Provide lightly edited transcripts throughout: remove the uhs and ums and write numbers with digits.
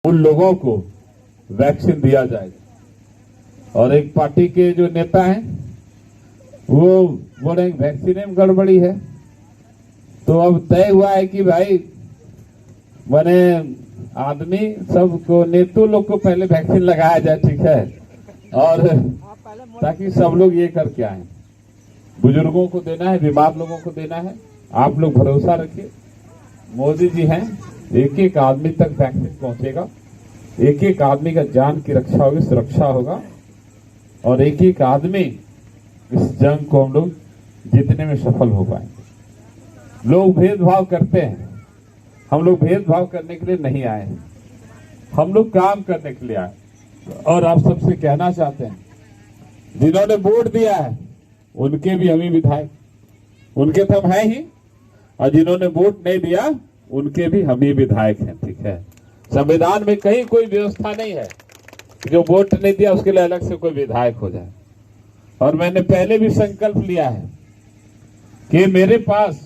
उन लोगों को वैक्सीन दिया जाएगा। और एक पार्टी के जो नेता हैं वो बोले वैक्सीन में गड़बड़ी है। तो अब तय हुआ है कि भाई बने आदमी सबको नेतू लोग को पहले वैक्सीन लगाया जाए, ठीक है, और ताकि सब लोग ये करके आए। बुजुर्गों को देना है, बीमार लोगों को देना है। आप लोग भरोसा रखिए, मोदी जी हैं, एक एक आदमी तक वैक्सीन पहुंचेगा, एक एक आदमी का जान की रक्षा होगी, सुरक्षा होगा, और एक एक आदमी इस जंग को हम लोग जीतने में सफल हो पाएंगे। लोग भेदभाव करते हैं, हम लोग भेदभाव करने के लिए नहीं आए हैं, हम लोग काम करने के लिए आए। और आप सबसे कहना चाहते हैं, जिन्होंने वोट दिया है उनके भी हम ही विधायक, उनके तो हम हैं ही, और जिन्होंने वोट नहीं दिया उनके भी हम ही विधायक हैं, ठीक है। संविधान में कहीं कोई व्यवस्था नहीं है जो वोट नहीं दिया उसके लिए अलग से कोई विधायक हो जाए। और मैंने पहले भी संकल्प लिया है कि मेरे पास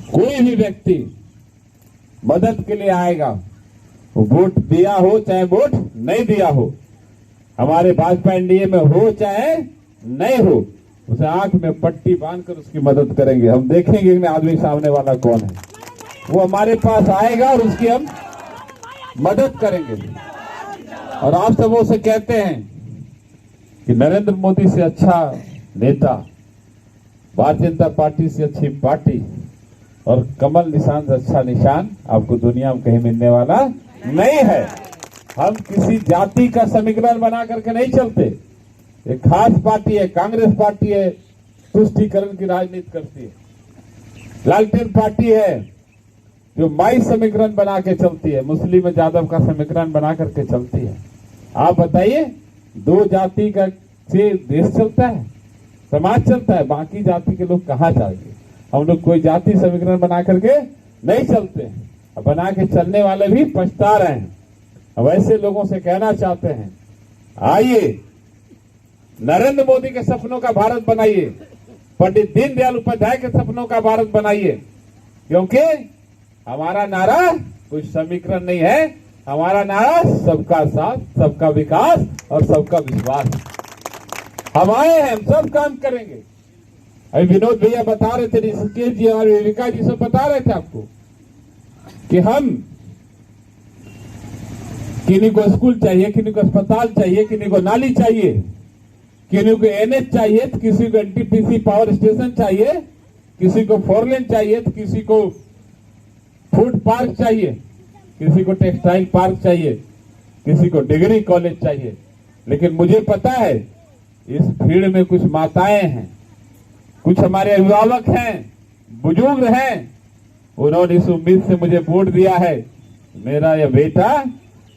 कोई भी व्यक्ति मदद के लिए आएगा, वोट दिया हो चाहे वोट नहीं दिया हो, हमारे भाजपा एनडीए में हो चाहे नहीं हो, उसे आंख में पट्टी बांधकर उसकी मदद करेंगे। हम देखेंगे कि आदमी सामने वाला कौन है, वो हमारे पास आएगा और उसकी हम मदद करेंगे। और आप सबों से कहते हैं कि नरेंद्र मोदी से अच्छा नेता, भारतीय जनता पार्टी से अच्छी पार्टी और कमल निशान से अच्छा निशान आपको दुनिया में कहीं मिलने वाला नहीं है। हम किसी जाति का समीकरण बना करके नहीं चलते। एक खास पार्टी है, कांग्रेस पार्टी है, तुष्टीकरण की राजनीति करती है। लालटेन पार्टी है जो माई समीकरण बना के चलती है, मुस्लिम यादव का समीकरण बना करके चलती है। आप बताइए, दो जाति का से देश चलता है, समाज चलता है, बाकी जाति के लोग कहाँ जाएंगे? हम लोग कोई जाति समीकरण बना करके नहीं चलते हैं, बना के चलने वाले भी पछता रहे हैं। अब ऐसे लोगों से कहना चाहते हैं, आइए नरेंद्र मोदी के सपनों का भारत बनाइए, पंडित दीनदयाल उपाध्याय के सपनों का भारत बनाइए, क्योंकि हमारा नारा कोई समीकरण नहीं है, हमारा नारा सबका साथ, सबका विकास और सबका विश्वास। हम आए हैं, हम सब काम करेंगे। अभी विनोद भैया बता रहे थे, ऋषिकेश जी और विवेका जी सब बता रहे थे आपको कि हम किन्हीं को स्कूल चाहिए, किन्हीं को अस्पताल चाहिए, किन्हीं को नाली चाहिए, किन्हीं को एनएच चाहिए, तो किसी को एनटीपीसी पावर स्टेशन चाहिए, किसी को 4 लेन चाहिए, तो किसी को फूड पार्क चाहिए, किसी को टेक्सटाइल पार्क चाहिए, किसी को डिग्री कॉलेज चाहिए। लेकिन मुझे पता है इस भीड़ में कुछ माताएं हैं, कुछ हमारे अभिभावक हैं, बुजुर्ग हैं, उन्होंने इस उम्मीद से मुझे वोट दिया है, मेरा यह बेटा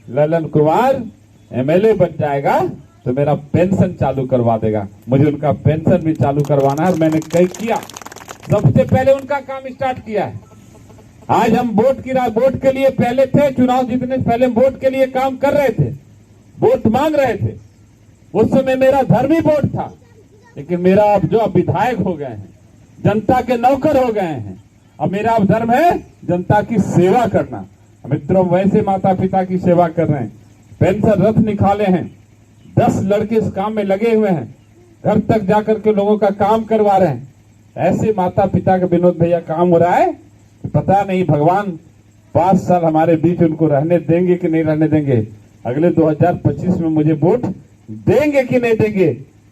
ललन कुमार एमएलए बन जाएगा तो मेरा पेंशन चालू करवा देगा। मुझे उनका पेंशन भी चालू करवाना है, मैंने कई किया, सबसे पहले उनका काम स्टार्ट किया है। आज हम वोट के लिए पहले थे, चुनाव जीतने से पहले वोट के लिए काम कर रहे थे, वोट मांग रहे थे। उस समय मेरा धर्म ही वोट था, लेकिन मेरा अब जो विधायक हो गए हैं, जनता के नौकर हो गए हैं, अब मेरा अब धर्म है जनता की सेवा करना। मित्रों, वैसे माता पिता की सेवा कर रहे हैं, पेंशन रथ निकाले हैं, 10 लड़के इस काम में लगे हुए हैं, घर तक जाकर के लोगों का काम करवा रहे हैं। ऐसे माता पिता का विनोद भैया काम हो रहा है, पता नहीं भगवान 5 साल हमारे बीच उनको रहने देंगे कि नहीं रहने देंगे, अगले 2025 में मुझे वोट देंगे कि नहीं देंगे।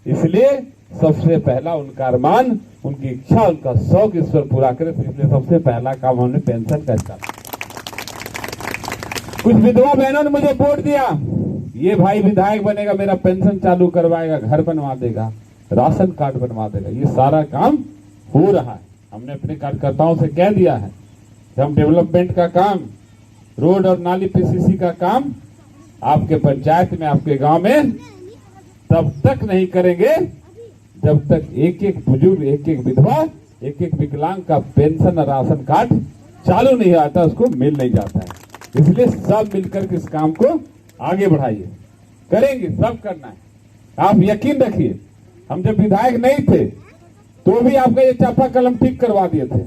इसलिए सबसे पहला उनका अरमान, उनकी इच्छा, उनका शौक ईश्वर पूरा करे। इसलिए सबसे पहला काम हमने पेंशन का स्टार्ट। कुछ विधवा बहनों ने मुझे वोट दिया, ये भाई विधायक बनेगा, मेरा पेंशन चालू करवाएगा, घर बनवा देगा, राशन कार्ड बनवा देगा। ये सारा काम हो रहा है। हमने अपने कार्यकर्ताओं से कह दिया है कि हम डेवलपमेंट का काम, रोड और नाली पीसीसी का काम आपके पंचायत में, आपके गांव में तब तक नहीं करेंगे जब तक एक एक बुजुर्ग, एक एक विधवा, एक एक विकलांग का पेंशन और राशन कार्ड चालू नहीं आता, उसको मिल नहीं जाता है। इसलिए सब मिलकर के इस काम को आगे बढ़ाइए, करेंगे, सब करना है। आप यकीन रखिए, हम जब विधायक नहीं थे तो भी आपका ये चापा कलम ठीक करवा दिए थे।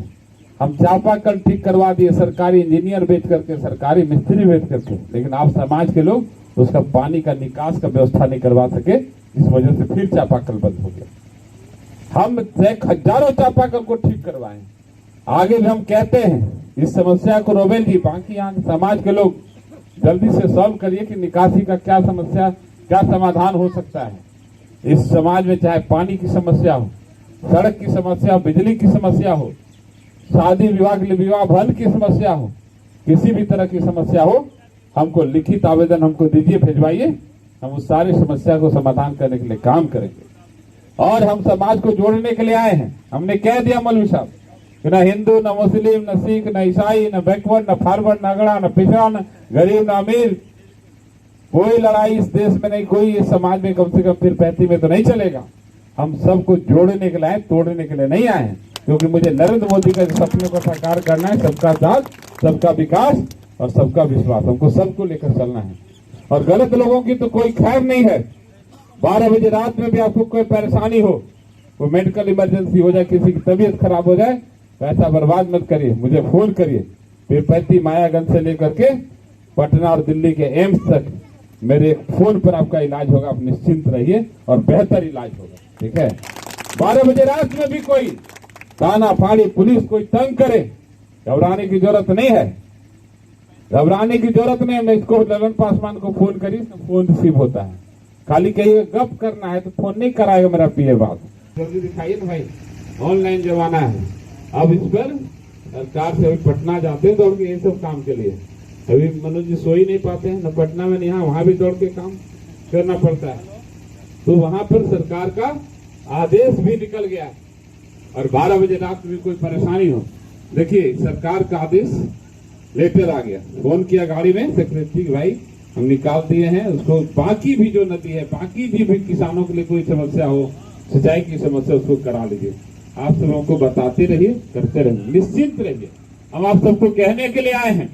हम चापाकल ठीक करवा दिए, सरकारी इंजीनियर बेच करके, सरकारी मिस्त्री बेच करके, लेकिन आप समाज के लोग उसका पानी का निकास का व्यवस्था नहीं करवा सके, इस वजह से फिर चापाकल बंद हो गया। हम हजारों चापाकल को ठीक करवाए, आगे भी हम कहते हैं इस समस्या को रोबेल जी, बाकी यहाँ समाज के लोग जल्दी से सॉल्व करिए कि निकासी का क्या समस्या, क्या समाधान हो सकता है इस समाज में। चाहे पानी की समस्या हो, सड़क की समस्या हो, बिजली की समस्या हो, शादी विवाह भवन की समस्या हो, किसी भी तरह की समस्या हो, हमको लिखित आवेदन हमको दीजिए, भिजवाइए, हम उस सारी समस्या को समाधान करने के लिए काम करेंगे। और हम समाज को जोड़ने के लिए आए हैं। हमने कह दिया मौलवी साहब कि न हिंदू, न मुस्लिम, न सिख, न ईसाई, न बैकवर्ड, न फॉरवर्ड, न अगड़ा, न पिछड़ा, न गरीब, न अमीर, कोई लड़ाई इस देश में नहीं, कोई इस समाज में कम से कम फिर 35 में तो नहीं चलेगा। हम सबको जोड़ने के लिए आए, तोड़ने के लिए नहीं आए हैं, क्योंकि मुझे नरेंद्र मोदी के सपने को साकार करना है। सबका साथ, सबका विकास और सबका विश्वास, हमको सबको लेकर चलना है। और गलत लोगों की तो कोई खैर नहीं है। 12 बजे रात में भी आपको कोई परेशानी हो, वो मेडिकल इमरजेंसी हो जाए, किसी की तबीयत खराब हो जाए, पैसा बर्बाद मत करिए, मुझे फोन करिए। फिर 35 मायागंज से लेकर के पटना और दिल्ली के एम्स तक मेरे फोन पर आपका इलाज होगा। आप निश्चिंत रहिए और बेहतर इलाज होगा, ठीक है। 12 बजे रात में भी कोई ताना फाड़ी, पुलिस कोई तंग करे, घबराने की जरूरत नहीं है, घबराने की जरूरत नहीं है। मैं इसको ललन पासवान को फोन करी, फोन रिसीव होता है। खाली कहीं गप करना है तो फोन नहीं कराएगा मेरा पीए बात। जल्दी दिखाइए ना भाई, ऑनलाइन जमाना है। अब इस पर सरकार से अभी पटना जाते हैं दौड़ के ये सब काम के लिए। अभी मनोज जी सो ही नहीं पाते हैं, न पटना में, यहाँ वहां भी दौड़ के काम करना पड़ता है। तो वहां पर सरकार का आदेश भी निकल गया और 12 बजे रात में कोई परेशानी हो, देखिए सरकार का आदेश लेटर आ गया। फोन किया गाड़ी में, सेक्रेटरी भाई हम निकाल दिए हैं उसको। बाकी भी जो नदी है, बाकी भी किसानों के लिए कोई समस्या हो, सिंचाई की समस्या, उसको करा लीजिए। आप सब हमको बताते रहिए, करते रहिए, निश्चिंत रहिए। हम आप सबको कहने के लिए आए हैं,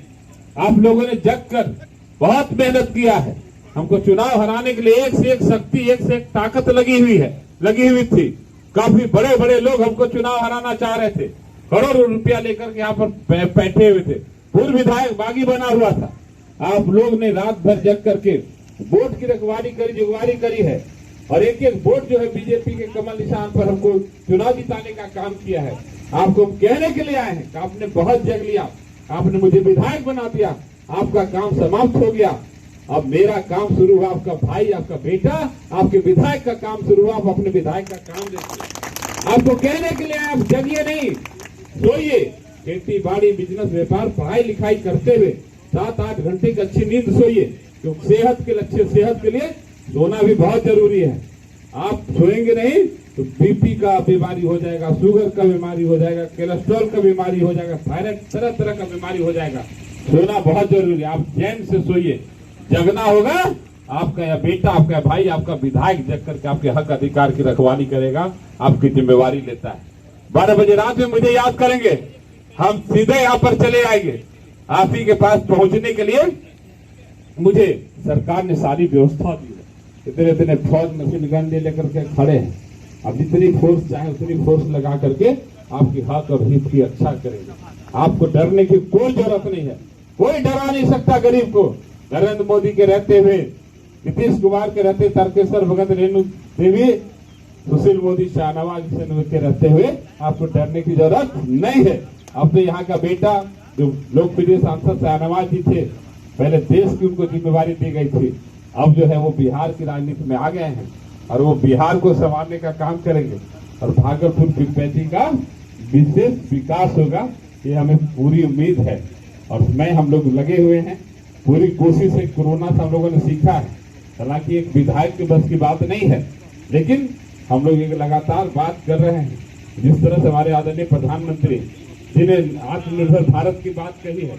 आप लोगों ने जग कर बहुत मेहनत किया है। हमको चुनाव हराने के लिए एक से एक शक्ति, एक से एक ताकत लगी हुई थी। काफी बड़े बड़े लोग हमको चुनाव हराना चाह रहे थे, करोड़ों रुपया लेकर के यहाँ पर बैठे हुए थे। पूर्व विधायक बागी बना हुआ था। आप लोग ने रात भर जग करके वोट की रखवाली करी, जुगवारी करी है, और एक एक वोट जो है बीजेपी के कमल निशान पर हमको चुनाव जिताने का काम किया है। आपको हम कहने के लिए आए हैं कि आपने बहुत जग लिया, आपने मुझे विधायक बना दिया, आपका काम समाप्त हो गया। अब मेरा काम शुरू हुआ, आपका भाई, आपका बेटा, आपके विधायक का काम शुरू हुआ। आप अपने विधायक का काम देखिए। आपको कहने के लिए आप जगिए नहीं, सोइए। खेती बाड़ी, बिजनेस, व्यापार, पढ़ाई लिखाई करते हुए 7-8 घंटे की अच्छी नींद सोइए, क्योंकि सेहत के लिए सोना भी बहुत जरूरी है। आप सोएंगे नहीं तो बीपी का बीमारी हो जाएगा, शुगर का बीमारी हो जाएगा, कोलेस्ट्रॉल का बीमारी हो जाएगा, थायराइड, तरह तरह का बीमारी हो जाएगा। सोना बहुत जरूरी है। आप चैन से सोइए। जगना होगा, आपका या बेटा, आपका भाई, आपका विधायक जग करके आपके हक अधिकार की रखवाली करेगा, आपकी जिम्मेवारी लेता है। 12 बजे रात में मुझे याद करेंगे, हम सीधे यहाँ पर चले आएंगे। आप ही के पास पहुंचने के लिए मुझे सरकार ने सारी व्यवस्था दी है। इतने फौज मशीन गन ले लेकर के खड़े हैं। अब जितनी फोर्स चाहे उतनी फोर्स लगा करके आपकी हक और हित की रक्षा करेंगे। आपको डरने की कोई जरूरत नहीं है, कोई डरा नहीं सकता गरीब को। नरेंद्र मोदी के रहते हुए, नीतीश कुमार के रहते, तारकेश्वर भगत, रेणु देवी, सुशील मोदी, शाहनवाज हुसैन के रहते हुए आपको डरने की जरूरत नहीं है। अब तो यहाँ का बेटा जो लोकप्रिय सांसद शाहनवाज जी थे, पहले देश की उनको जिम्मेवारी दी गई थी, अब जो है वो बिहार की राजनीति में आ गए हैं और वो बिहार को संभालने का काम करेंगे और भागलपुर पीरपैंती का विशेष विकास होगा, ये हमें पूरी उम्मीद है। और मैं हम लोग लगे हुए हैं, पूरी कोशिश है। कोरोना से हम लोगों ने सीखा है, हालांकि एक विधायक के बस की बात नहीं है, लेकिन हम लोग एक लगातार बात कर रहे हैं। जिस तरह से हमारे आदरणीय प्रधानमंत्री जिन्हें आत्मनिर्भर भारत की बात कही है,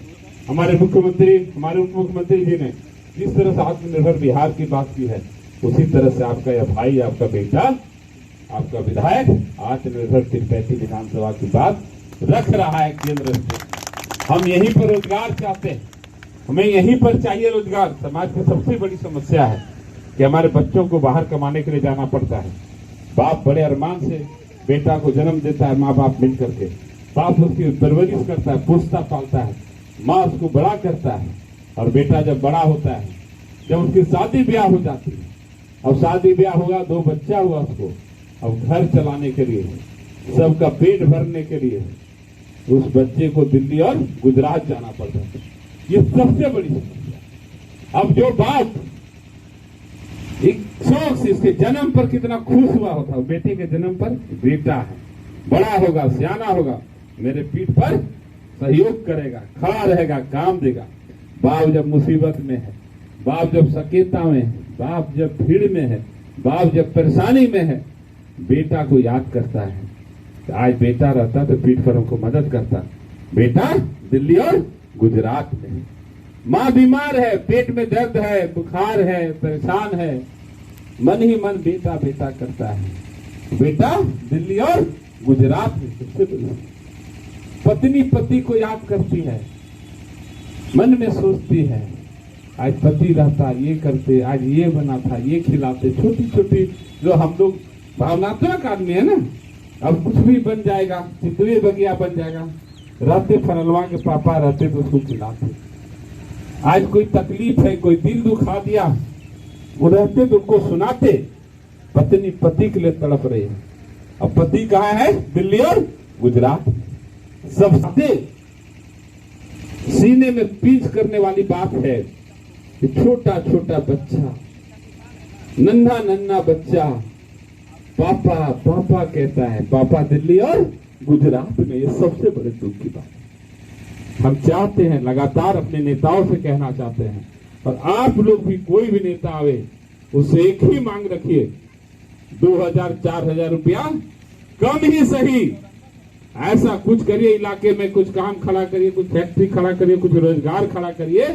हमारे मुख्यमंत्री, हमारे उप मुख्यमंत्री जी ने जिस तरह से आत्मनिर्भर बिहार की बात की है, उसी तरह से आपका यह भाई, आपका बेटा, आपका विधायक आत्मनिर्भर पीरपैंती विधानसभा की बात रख रहा है केंद्र से। हम यहीं पर रोजगार चाहते हैं, हमें यहीं पर चाहिए रोजगार। समाज की सबसे बड़ी समस्या है कि हमारे बच्चों को बाहर कमाने के लिए जाना पड़ता है। बाप बड़े अरमान से बेटा को जन्म देता है, माँ बाप मिल करके, बाप उसकी परवरिश करता है, पोसता पालता है, माँ उसको बड़ा करता है। और बेटा जब बड़ा होता है, जब उसकी शादी ब्याह हो जाती है, अब शादी ब्याह होगा, 2 बच्चा हुआ उसको, अब घर चलाने के लिए, सबका पेट भरने के लिए उस बच्चे को दिल्ली और गुजरात जाना पड़ता है। ये सबसे बड़ी समस्या। अब जो बाप एक शौक से इसके जन्म पर कितना खुश हुआ होता है, बेटे के जन्म पर, बेटा है, बड़ा होगा, सियाना होगा, मेरे पीठ पर सहयोग करेगा, खड़ा रहेगा, काम देगा। बाप जब मुसीबत में है, बाप जब सकेता में है, बाप जब भीड़ में है, बाप जब परेशानी में है, बेटा को याद करता है। तो आज बेटा रहता तो पीठ पर हमको मदद करता। बेटा दिल्ली और गुजरात में है, माँ बीमार है, पेट में दर्द है, बुखार है, परेशान है, मन ही मन बेटा बेटा करता है। बेटा दिल्ली और गुजरात में सबसे बड़ी। पत्नी पति को याद करती है, मन में सोचती है, आज पति रहता ये करते, आज ये बना था, ये खिलाते। छोटी छोटी जो हम लोग भावनात्मक आदमी है ना, अब कुछ भी बन जाएगा, चितवे बगिया बन जाएगा, रहते फरलवा के पापा रहते तो उसको खिलाते। आज कोई तकलीफ है, कोई दिल दुखा दिया, वो रहते तो उनको सुनाते। पत्नी पति के लिए तड़प रही है, अब पति कहाँ है? दिल्ली और गुजरात। सब सीने में पींच करने वाली बात है कि छोटा छोटा बच्चा, नन्हा नन्हा बच्चा पापा पापा कहता है, पापा दिल्ली और गुजरात में। ये सबसे बड़े दुख की बात है। हम चाहते हैं, लगातार अपने नेताओं से कहना चाहते हैं, और आप लोग भी, कोई भी नेता आवे उससे एक ही मांग रखिए, 2000-4000 रुपया कम ही सही, ऐसा कुछ करिए, इलाके में कुछ काम खड़ा करिए, कुछ फैक्ट्री खड़ा करिए, कुछ रोजगार खड़ा करिए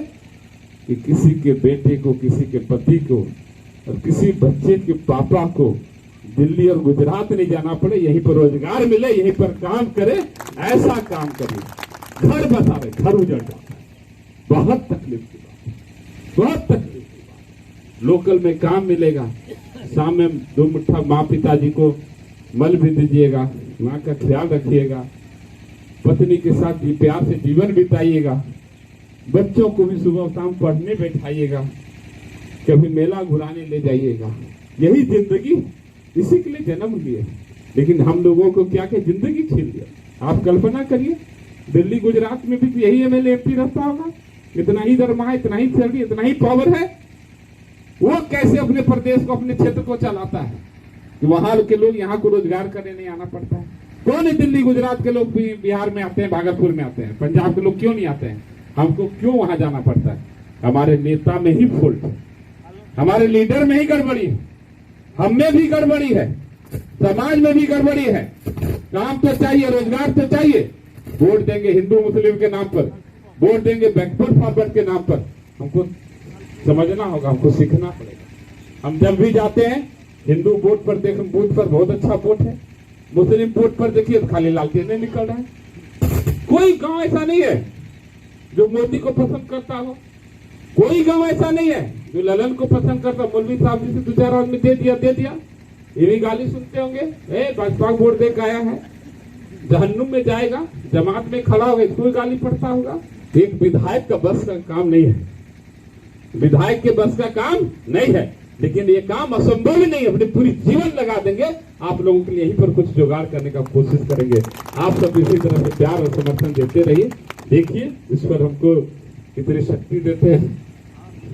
कि किसी के बेटे को, किसी के पति को और किसी बच्चे के पापा को दिल्ली और गुजरात नहीं जाना पड़े, यहीं पर रोजगार मिले, यहीं पर काम करे। ऐसा काम करिए। घर बसा रहे, घर उजड़ जाता है, बहुत तकलीफ की बात, बहुत तकलीफ की बात। लोकल में काम मिलेगा, शाम में 2 मुट्ठा माँ पिताजी को मल भी दीजिएगा, माँ का ख्याल रखिएगा, पत्नी के साथ प्यार से जीवन बिताइएगा, बच्चों को भी सुबह शाम पढ़ने बैठाइएगा, कभी मेला घुराने ले जाइएगा। यही जिंदगी, इसी के लिए जन्म लिए। लेकिन हम लोगों को क्या क्या जिंदगी छीन लिया। आप कल्पना करिए, दिल्ली गुजरात में भी यही एमएलए एमपी रहता होगा, इतना ही दरमाहा, इतना ही सैलरी, इतना ही पावर है, वो कैसे अपने प्रदेश को, अपने क्षेत्र को चलाता है कि वहां के लोग यहाँ को रोजगार करने नहीं आना पड़ता है। क्यों नहीं दिल्ली गुजरात के लोग भी बिहार में आते हैं, भागलपुर में आते हैं, पंजाब के लोग क्यों नहीं आते हैं? हमको क्यों वहां जाना पड़ता है? हमारे नेता में ही फॉल्ट है, हमारे लीडर में ही गड़बड़ी है, हम में भी गड़बड़ी है, समाज में भी गड़बड़ी है। काम तो चाहिए, रोजगार तो चाहिए। वोट देंगे हिंदू मुस्लिम के नाम पर, वोट देंगे बैकवर्ड फॉरवर्ड के नाम पर। हमको समझना होगा, हमको सीखना पड़ेगा। हम जब भी जाते हैं, हिंदू वोट पर देखें, बूथ पर बहुत अच्छा वोट है, मुस्लिम वोट पर देखिए तो खाली लालटेन निकल रहा है। कोई गांव ऐसा नहीं है जो मोदी को पसंद करता हो, कोई गांव ऐसा नहीं है जो ललन को पसंद करता। मौलवी साहब जी से 2-4 आदमी दे दिया, ये भी गाली सुनते होंगे, भाजपा वोट दे के आया है, जहन्नुम में जाएगा, जमात में खड़ा होगा, इसको गाली पड़ता होगा। एक विधायक का बस का काम नहीं है, विधायक के बस का काम नहीं है, लेकिन ये काम असंभव ही नहीं है। अपने पूरी जीवन लगा देंगे, आप लोगों के लिए यहीं पर कुछ जुगाड़ करने का कोशिश करेंगे। आप सब इसी तरह से प्यार और समर्थन देते रहिए। देखिए ईश्वर हमको कितनी शक्ति देते हैं,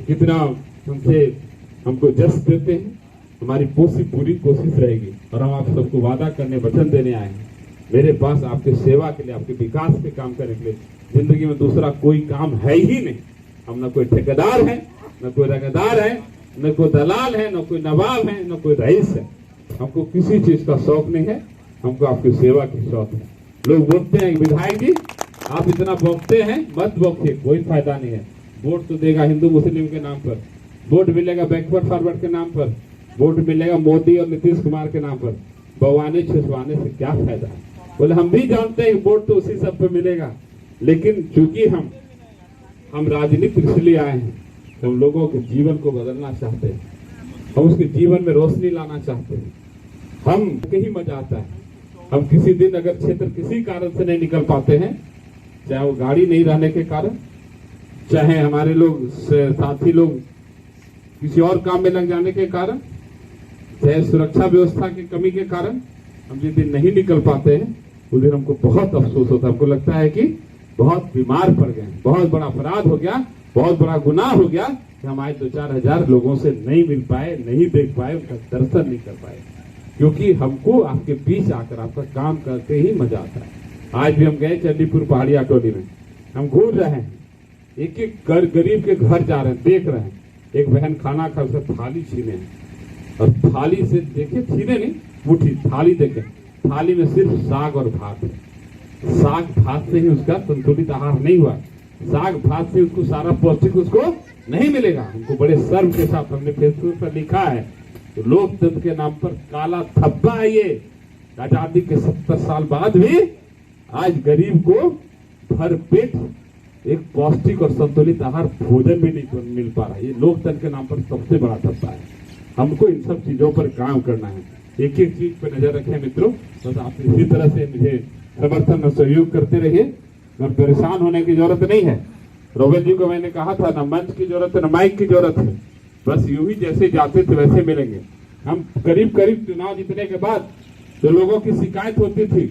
कितना हमको जस देते हैं। हमारी पूरी कोशिश रहेगी, और हम आप सबको वादा करने, वचन देने आए हैं। मेरे पास आपके सेवा के लिए, आपके विकास के काम करने के लिए जिंदगी में दूसरा कोई काम है ही नहीं। हम न कोई ठेकेदार है, न कोई रंगदार है, न कोई दलाल है, न कोई नवाब है, न कोई रईस है। हमको किसी चीज का शौक नहीं है, हमको आपकी सेवा की शौक है। लोग बोलते हैं विधायक जी आप इतना बोलते हैं, मत बोलिए, कोई फायदा नहीं है। वोट तो देगा हिंदू मुस्लिम के नाम पर, वोट मिलेगा बैकवर्ड फॉरवर्ड के नाम पर, वोट मिलेगा मोदी और नीतीश कुमार के नाम पर। बवाने छिसवाने से क्या फायदा है? बोले हम भी जानते हैं वोट तो उसी सब पे मिलेगा, लेकिन चूंकि हम राजनीति इसलिए आए हैं, हम लोगों के जीवन को बदलना चाहते हैं, हम उसके जीवन में रोशनी लाना चाहते हैं। हम कहीं मजा आता है हम किसी दिन अगर क्षेत्र किसी कारण से नहीं निकल पाते हैं, चाहे वो गाड़ी नहीं रहने के कारण, चाहे हमारे लोग साथी लोग किसी और काम में लग जाने के कारण, चाहे सुरक्षा व्यवस्था की कमी के कारण हम जिस दिन नहीं निकल पाते हैं उस दिन हमको बहुत अफसोस होता है। हमको लगता है कि बहुत बीमार पड़ गए, बहुत बड़ा अपराध हो गया, बहुत बड़ा गुनाह हो गया कि हम आज 2-4 हजार लोगों से नहीं मिल पाए, नहीं देख पाए, उनका दर्शन नहीं कर पाए, क्योंकि हमको आपके बीच आकर आपका काम करके ही मजा आता है। आज भी हम गए चंडीपुर पहाड़ी टोली में, हम घूर रहे हैं, एक एक गरीब के घर जा रहे हैं, देख रहे हैं। एक बहन खाना खा, उसका थाली छीने हैं, और थाली से देखे, छीने नहीं, मुट्ठी थाली देखे, थाली में सिर्फ साग और भात है। साग भात से ही उसका संतुलित आहार नहीं हुआ, साग भात से उसको सारा पौष्टिक उसको नहीं मिलेगा। हमको बड़े शर्म के साथ हमने फेसबुक पर लिखा है, तो लोकतंत्र के नाम पर काला धब्बा है ये। आजादी के 70 साल बाद भी आज गरीब को भर पेट एक पौष्टिक और संतुलित आहार भोजन भी नहीं मिल पा रहा है। ये लोकतंत्र के नाम पर सबसे बड़ा धब्बा है। हमको इन सब चीजों पर काम करना है, एक एक चीज पर नजर रखें मित्रों। बस आप इसी तरह से मुझे समर्थन और सहयोग करते रहिए, और परेशान होने की जरूरत नहीं है। रोबेल जी को मैंने कहा था, ना मंच की जरूरत है ना माइक की जरूरत है, बस यूं ही जैसे जाते थे वैसे मिलेंगे। हम करीब करीब चुनाव जीतने के बाद जो लोगों की शिकायत होती थी